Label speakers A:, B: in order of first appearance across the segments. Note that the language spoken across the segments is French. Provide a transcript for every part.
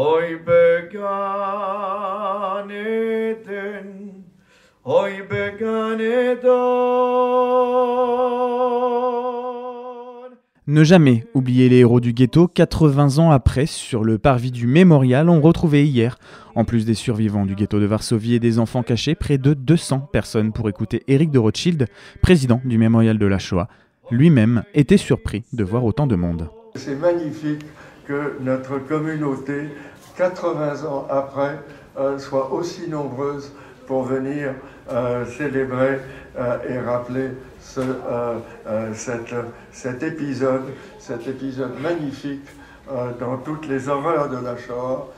A: Oi begann Eden, oi begann Eden.
B: Ne jamais oublier les héros du ghetto. 80 ans après, sur le parvis du mémorial, on retrouvait hier, en plus des survivants du ghetto de Varsovie et des enfants cachés, près de 200 personnes pour écouter Éric de Rothschild, président du mémorial de la Shoah. Lui-même était surpris de voir autant de monde.
C: C'est magnifique que notre communauté, 80 ans après, soit aussi nombreuse pour venir célébrer et rappeler cet épisode magnifique dans toutes les horreurs de la Shoah.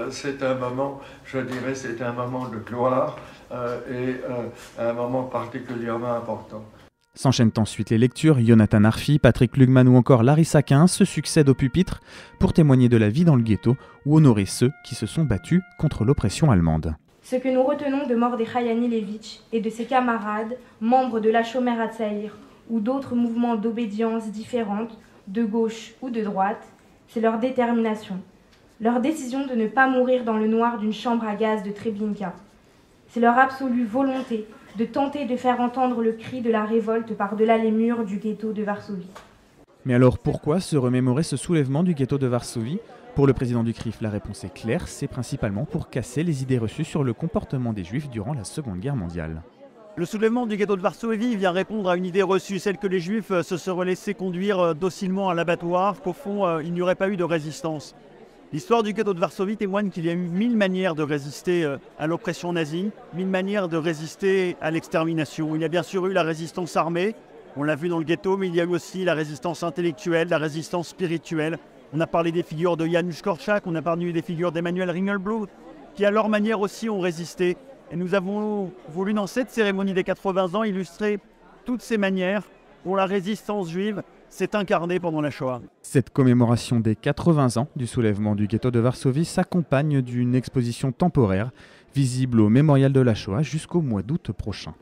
C: C'est un moment, je dirais, c'est un moment de gloire et un moment particulièrement important.
B: S'enchaînent ensuite les lectures. Jonathan Arfi, Patrick Lugman ou encore Larissa Quin se succèdent au pupitre pour témoigner de la vie dans le ghetto ou honorer ceux qui se sont battus contre l'oppression allemande.
D: Ce que nous retenons de Mordechai Anilevitch et de ses camarades, membres de la Shomer Hatzair ou d'autres mouvements d'obédience différentes, de gauche ou de droite, c'est leur détermination, leur décision de ne pas mourir dans le noir d'une chambre à gaz de Treblinka. C'est leur absolue volonté de tenter de faire entendre le cri de la révolte par-delà les murs du ghetto de Varsovie.
B: Mais alors pourquoi se remémorer ce soulèvement du ghetto de Varsovie ? Pour le président du CRIF, la réponse est claire, c'est principalement pour casser les idées reçues sur le comportement des Juifs durant la Seconde Guerre mondiale.
E: Le soulèvement du ghetto de Varsovie vient répondre à une idée reçue, celle que les Juifs se seraient laissés conduire docilement à l'abattoir, qu'au fond il n'y aurait pas eu de résistance. L'histoire du ghetto de Varsovie témoigne qu'il y a eu 1000 manières de résister à l'oppression nazie, 1000 manières de résister à l'extermination. Il y a bien sûr eu la résistance armée, on l'a vu dans le ghetto, mais il y a eu aussi la résistance intellectuelle, la résistance spirituelle. On a parlé des figures de Janusz Korczak, on a parlé des figures d'Emmanuel Ringelblut, qui à leur manière aussi ont résisté. Et nous avons voulu dans cette cérémonie des 80 ans illustrer toutes ces manières dont la résistance juive s'est incarnée pendant la Shoah.
B: Cette commémoration des 80 ans du soulèvement du ghetto de Varsovie s'accompagne d'une exposition temporaire visible au mémorial de la Shoah jusqu'au mois d'août prochain.